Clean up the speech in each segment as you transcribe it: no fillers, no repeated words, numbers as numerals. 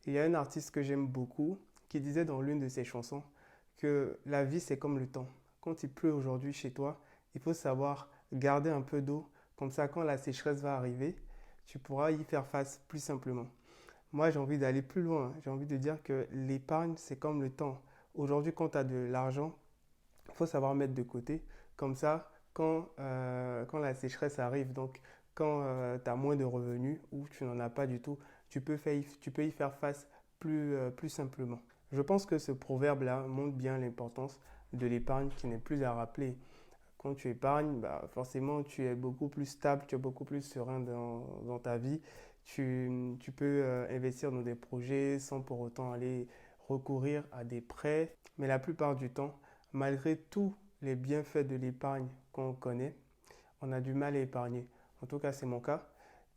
Il y a un artiste que j'aime beaucoup qui disait dans l'une de ses chansons que la vie c'est comme le temps. Quand il pleut aujourd'hui chez toi, il faut savoir garder un peu d'eau. Comme ça, quand la sécheresse va arriver, tu pourras y faire face plus simplement. Moi, j'ai envie d'aller plus loin. J'ai envie de dire que l'épargne, c'est comme le temps. Aujourd'hui, quand tu as de l'argent, il faut savoir mettre de côté. Comme ça, quand la sécheresse arrive, donc quand tu as moins de revenus ou tu n'en as pas du tout, tu peux y faire face plus simplement. Je pense que ce proverbe-là montre bien l'importance de l'épargne qui n'est plus à rappeler. Quand tu épargnes, bah forcément, tu es beaucoup plus stable, tu es beaucoup plus serein dans ta vie. Tu peux investir dans des projets sans pour autant aller recourir à des prêts. Mais la plupart du temps, malgré tous les bienfaits de l'épargne qu'on connaît, on a du mal à épargner. En tout cas, c'est mon cas.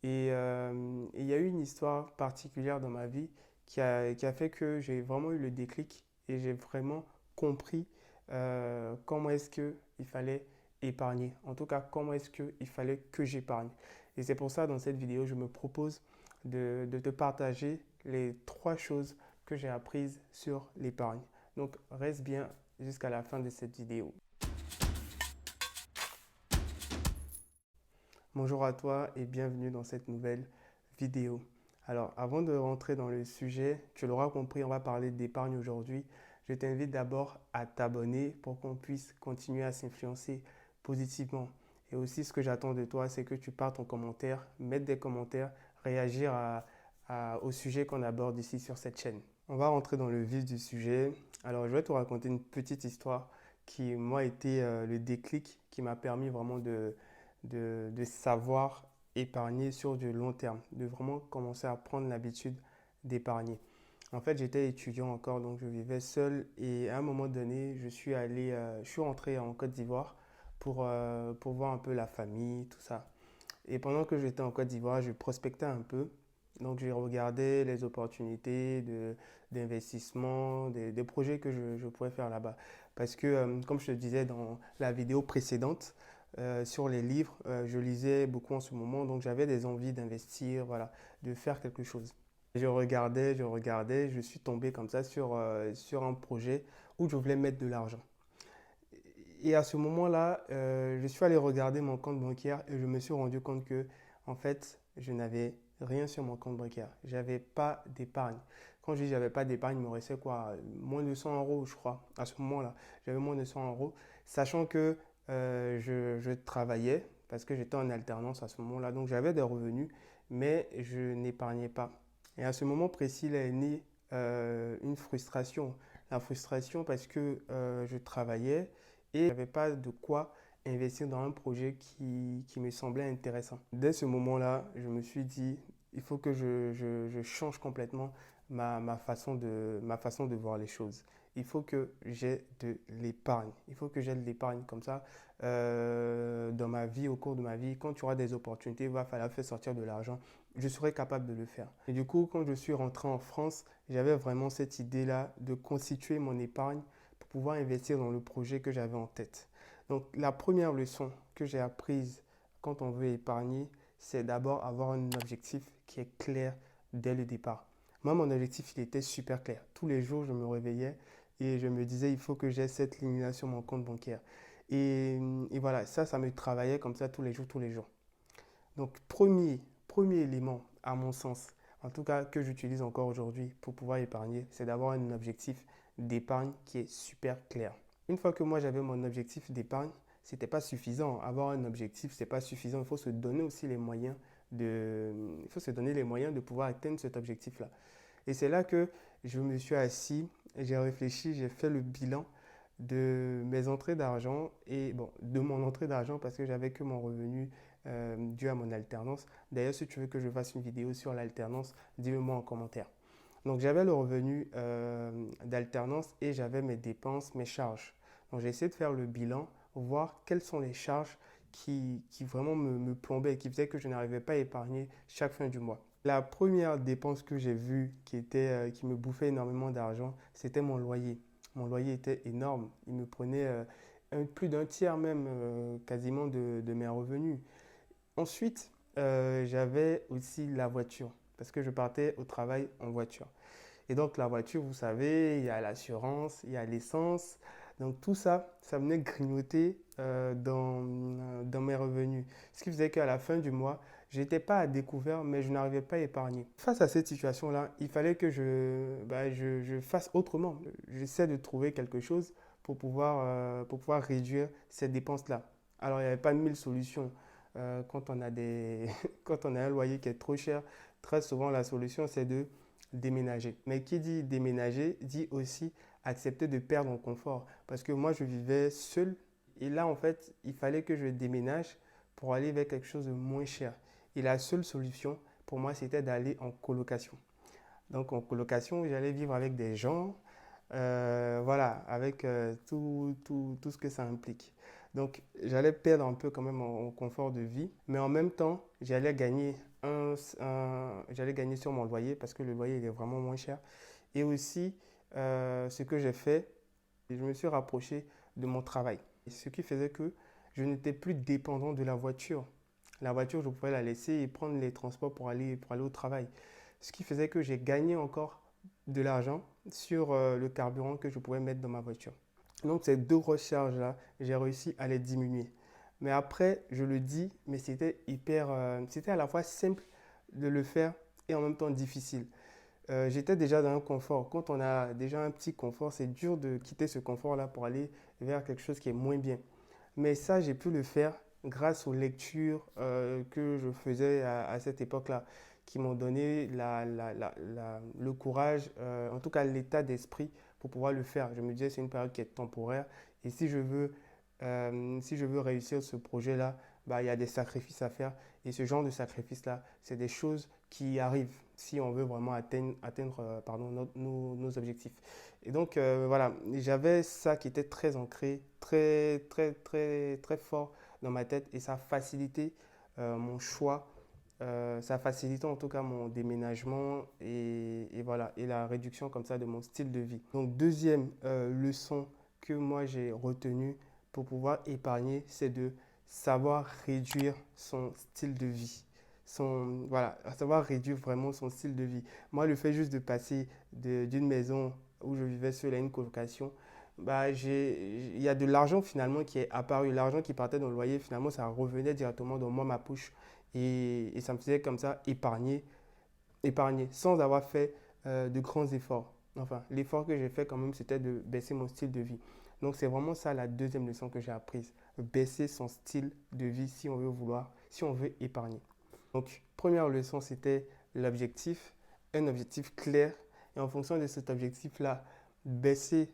Et il y a eu une histoire particulière dans ma vie qui a fait que j'ai vraiment eu le déclic et j'ai vraiment compris comment est-ce qu'il fallait épargner. En tout cas, comment est-ce qu'il fallait que j'épargne. Et c'est pour ça, dans cette vidéo, je me propose de te partager les trois choses que j'ai apprises sur l'épargne. Donc, reste bien jusqu'à la fin de cette vidéo. Bonjour à toi et bienvenue dans cette nouvelle vidéo. Alors, avant de rentrer dans le sujet, tu l'auras compris, on va parler d'épargne aujourd'hui. Je t'invite d'abord à t'abonner pour qu'on puisse continuer à s'influencer positivement. Et aussi, ce que j'attends de toi, c'est que tu partes en commentaire, mettre des commentaires, réagir au sujet qu'on aborde ici sur cette chaîne. On va rentrer dans le vif du sujet. Alors, je vais te raconter une petite histoire qui, moi, a été le déclic qui m'a permis vraiment de savoir épargner sur du long terme, de vraiment commencer à prendre l'habitude d'épargner. En fait, j'étais étudiant encore, donc je vivais seul et à un moment donné, je suis rentré en Côte d'Ivoire pour voir un peu la famille, tout ça. Et pendant que j'étais en Côte d'Ivoire, je prospectais un peu. Donc, j'ai regardé les opportunités d'investissement, des projets que je pourrais faire là-bas. Parce que, comme je te disais dans la vidéo précédente, sur les livres, je lisais beaucoup en ce moment, donc j'avais des envies d'investir, voilà, de faire quelque chose. Je suis tombé comme ça sur un projet où je voulais mettre de l'argent. Et à ce moment-là, je suis allé regarder mon compte bancaire et je me suis rendu compte que, en fait, je n'avais rien sur mon compte bancaire. J'avais pas d'épargne. Quand je dis j'avais pas d'épargne, il me restait quoi? Moins de 100 euros, je crois. À ce moment-là, j'avais moins de 100 euros, sachant que je travaillais parce que j'étais en alternance à ce moment-là. Donc j'avais des revenus, mais je n'épargnais pas. Et à ce moment précis, il est né une frustration. La frustration parce que je travaillais et je n'avais pas de quoi investir dans un projet qui me semblait intéressant. Dès ce moment-là, je me suis dit, il faut que je change complètement ma façon de voir les choses. Il faut que j'ai de l'épargne. Il faut que j'ai de l'épargne comme ça. Dans ma vie, au cours de ma vie, quand tu auras des opportunités, il va falloir faire sortir de l'argent. Je serai capable de le faire. Et du coup, quand je suis rentré en France, j'avais vraiment cette idée-là de constituer mon épargne pour pouvoir investir dans le projet que j'avais en tête. Donc, la première leçon que j'ai apprise quand on veut épargner, c'est d'abord avoir un objectif qui est clair dès le départ. Moi, mon objectif, il était super clair. Tous les jours, je me réveillais et je me disais, il faut que j'ai cette ligne-là sur mon compte bancaire. Et voilà, ça me travaillait comme ça tous les jours, tous les jours. Donc, premier élément, à mon sens, en tout cas que j'utilise encore aujourd'hui pour pouvoir épargner, c'est d'avoir un objectif d'épargne qui est super clair. Une fois que moi j'avais mon objectif d'épargne, c'était pas suffisant. Avoir un objectif, c'est pas suffisant. Il faut se donner aussi les moyens il faut se donner les moyens de pouvoir atteindre cet objectif-là. Et c'est là que je me suis assis, j'ai réfléchi, j'ai fait le bilan de mes entrées d'argent et bon, de mon entrée d'argent parce que j'avais que mon revenu dû à mon alternance. D'ailleurs, si tu veux que je fasse une vidéo sur l'alternance, dis-le moi en commentaire. Donc, j'avais le revenu d'alternance et j'avais mes dépenses, mes charges. Donc, j'ai essayé de faire le bilan, voir quelles sont les charges qui vraiment me plombaient, qui faisaient que je n'arrivais pas à épargner chaque fin du mois. La première dépense que j'ai vue qui me bouffait énormément d'argent, c'était mon loyer. Mon loyer était énorme. Il me prenait plus d'un tiers même quasiment de mes revenus. Ensuite, j'avais aussi la voiture. parce que je partais au travail en voiture. Et donc la voiture, vous savez, il y a l'assurance, il y a l'essence. Donc tout ça, ça venait grignoter dans mes revenus. Ce qui faisait qu'à la fin du mois, je n'étais pas à découvert, mais je n'arrivais pas à épargner. Face à cette situation-là, il fallait que je fasse autrement. J'essaie de trouver quelque chose pour pouvoir réduire ces dépenses-là. Alors, il n'y avait pas mille solutions. Quand on a quand on a un loyer qui est trop cher, très souvent la solution, c'est de déménager. Mais qui dit déménager dit aussi accepter de perdre en confort. Parce que moi, je vivais seul. Et là, en fait, il fallait que je déménage pour aller vers quelque chose de moins cher. Et la seule solution pour moi, c'était d'aller en colocation. Donc, en colocation, j'allais vivre avec des gens, voilà, avec tout ce que ça implique. Donc, j'allais perdre un peu quand même en confort de vie, mais en même temps, j'allais gagner sur mon loyer parce que le loyer il est vraiment moins cher. Et aussi, ce que j'ai fait, je me suis rapproché de mon travail. Ce qui faisait que je n'étais plus dépendant de la voiture. La voiture, je pouvais la laisser et prendre les transports pour aller au travail. Ce qui faisait que j'ai gagné encore de l'argent sur le carburant que je pouvais mettre dans ma voiture. Donc ces deux grosses charges-là, j'ai réussi à les diminuer. Mais après, je le dis, mais c'était à la fois simple de le faire et en même temps difficile. J'étais déjà dans un confort. Quand on a déjà un petit confort, c'est dur de quitter ce confort-là pour aller vers quelque chose qui est moins bien. Mais ça, j'ai pu le faire grâce aux lectures que je faisais à cette époque-là, qui m'ont donné le courage, en tout cas l'état d'esprit pour pouvoir le faire. Je me disais, c'est une période qui est temporaire. Et si je veux réussir ce projet-là, bah, il y a des sacrifices à faire. Et ce genre de sacrifices-là, c'est des choses qui arrivent si on veut vraiment atteindre pardon, nos objectifs. Et donc, voilà, j'avais ça qui était très ancré, très fort dans ma tête et ça a facilité mon choix, ça a facilité en tout cas mon déménagement et voilà, et la réduction comme ça de mon style de vie. Donc, deuxième leçon que moi j'ai retenue pour pouvoir épargner, c'est de savoir réduire son style de vie. Voilà, savoir réduire vraiment son style de vie. Moi, le fait juste de passer d'une maison où je vivais seul à une colocation, bah, il y a de l'argent finalement qui est apparu. L'argent qui partait dans le loyer, finalement, ça revenait directement dans moi, ma poche. Et ça me faisait comme ça épargner sans avoir fait de grands efforts. Enfin, l'effort que j'ai fait quand même, c'était de baisser mon style de vie. Donc, c'est vraiment ça la deuxième leçon que j'ai apprise. Baisser son style de vie si on veut épargner. Donc, première leçon, c'était l'objectif, un objectif clair. Et en fonction de cet objectif-là, baisser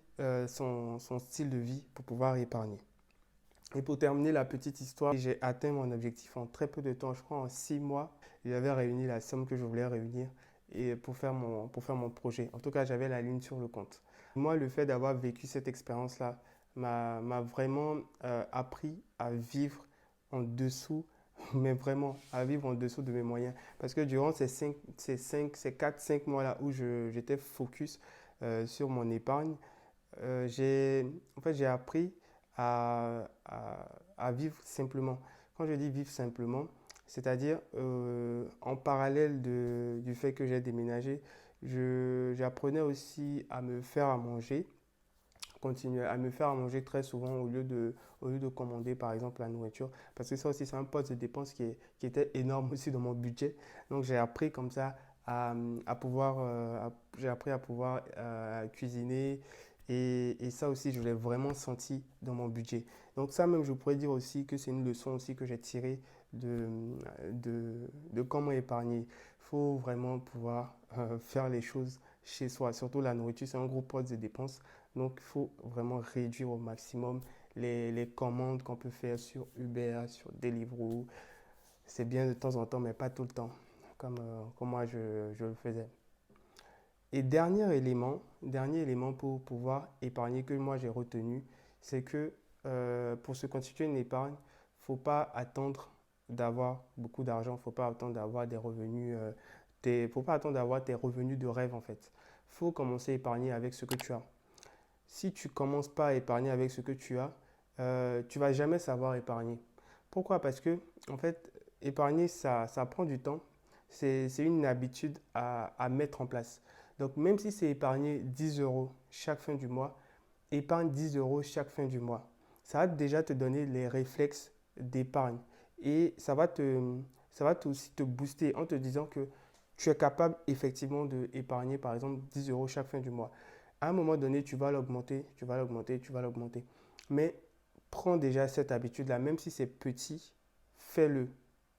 son style de vie pour pouvoir épargner. Et pour terminer la petite histoire, j'ai atteint mon objectif en très peu de temps. Je crois en 6 mois, j'avais réuni la somme que je voulais réunir et pour faire mon projet. En tout cas, j'avais la ligne sur le compte. Moi, le fait d'avoir vécu cette expérience-là m'a vraiment appris à vivre en dessous, mais vraiment à vivre en dessous de mes moyens. Parce que durant ces 4-5 mois-là où j'étais focus sur mon épargne, j'ai appris à vivre simplement. Quand je dis vivre simplement, c'est-à-dire en parallèle du fait que j'ai déménagé, j'apprenais aussi à me faire à manger, continuer à me faire à manger très souvent au lieu de commander par exemple la nourriture. Parce que ça aussi, c'est un poste de dépense qui était énorme aussi dans mon budget. Donc j'ai appris comme ça à pouvoir, j'ai appris à pouvoir cuisiner et ça aussi, je l'ai vraiment senti dans mon budget. Donc ça même, je pourrais dire aussi que c'est une leçon aussi que j'ai tirée de, de comment épargner. Il faut vraiment pouvoir faire les choses chez soi. Surtout la nourriture, c'est un gros poste de dépenses. Donc il faut vraiment réduire au maximum les commandes qu'on peut faire sur Uber, sur Deliveroo. C'est bien de temps en temps, mais pas tout le temps, comme moi je le faisais. Et dernier élément pour pouvoir épargner que moi j'ai retenu, c'est que pour se constituer une épargne, il ne faut pas attendre d'avoir beaucoup d'argent, il ne faut pas attendre d'avoir des revenus, faut pas attendre d'avoir tes revenus de rêve en fait. Il faut commencer à épargner avec ce que tu as. Si tu ne commences pas à épargner avec ce que tu as, tu ne vas jamais savoir épargner. Pourquoi? Parce que en fait, épargner, ça prend du temps, c'est une habitude à mettre en place. Donc, même si c'est épargner 10 euros chaque fin du mois, épargne 10 euros chaque fin du mois. Ça va déjà te donner les réflexes d'épargne. Et ça va aussi te booster en te disant que tu es capable effectivement d'épargner, par exemple, 10 euros chaque fin du mois. À un moment donné, tu vas l'augmenter, tu vas l'augmenter, tu vas l'augmenter. Mais prends déjà cette habitude-là, même si c'est petit, fais-le.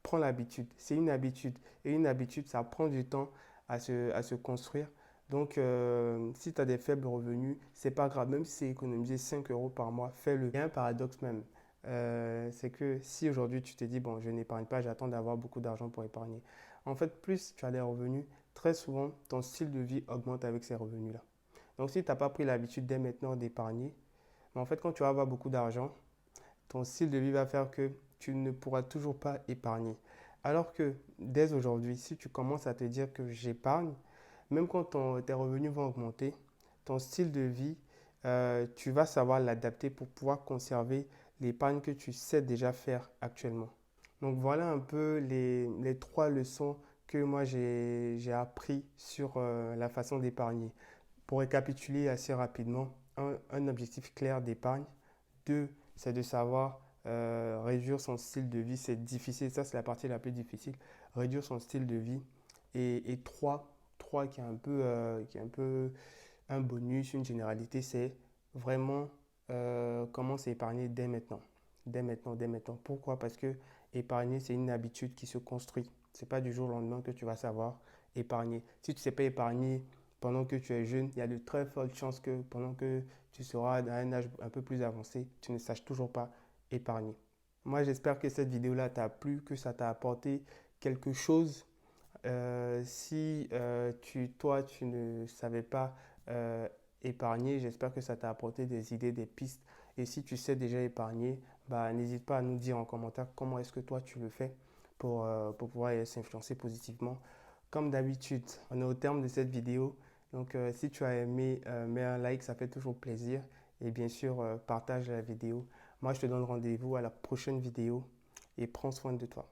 Prends l'habitude. C'est une habitude. Et une habitude, ça prend du temps à se construire. Donc, si tu as des faibles revenus, c'est pas grave. Même si c'est économiser 5 euros par mois, fais-le. Il y a un paradoxe même. C'est que si aujourd'hui tu te dis, bon, je n'épargne pas, j'attends d'avoir beaucoup d'argent pour épargner. En fait, plus tu as des revenus, très souvent, ton style de vie augmente avec ces revenus-là. Donc, si tu n'as pas pris l'habitude dès maintenant d'épargner, mais en fait, quand tu vas avoir beaucoup d'argent, ton style de vie va faire que tu ne pourras toujours pas épargner. Alors que dès aujourd'hui, si tu commences à te dire que j'épargne, même quand tes revenus vont augmenter, ton style de vie, tu vas savoir l'adapter pour pouvoir conserver l'épargne que tu sais déjà faire actuellement. Donc voilà un peu les trois leçons que moi j'ai appris sur la façon d'épargner. Pour récapituler assez rapidement, un objectif clair d'épargne. Deux, c'est de savoir réduire son style de vie. C'est difficile, ça c'est la partie la plus difficile. Réduire son style de vie. Et trois qui est un peu un bonus, une généralité, c'est vraiment commence à épargner dès maintenant. Dès maintenant, dès maintenant. Pourquoi? Parce que épargner, c'est une habitude qui se construit. Ce n'est pas du jour au lendemain que tu vas savoir épargner. Si tu ne sais pas épargner pendant que tu es jeune, il y a de très fortes chances que pendant que tu seras à un âge un peu plus avancé, tu ne saches toujours pas épargner. Moi, j'espère que cette vidéo-là t'a plu, que ça t'a apporté quelque chose. Si toi, tu ne savais pas euh, épargner, j'espère que ça t'a apporté des idées, des pistes. Et si tu sais déjà épargner, bah, n'hésite pas à nous dire en commentaire comment est-ce que toi tu le fais pour pouvoir s'influencer positivement. Comme d'habitude, on est au terme de cette vidéo. Donc, si tu as aimé, mets un like, ça fait toujours plaisir. Et bien sûr, partage la vidéo. Moi, je te donne rendez-vous à la prochaine vidéo et prends soin de toi.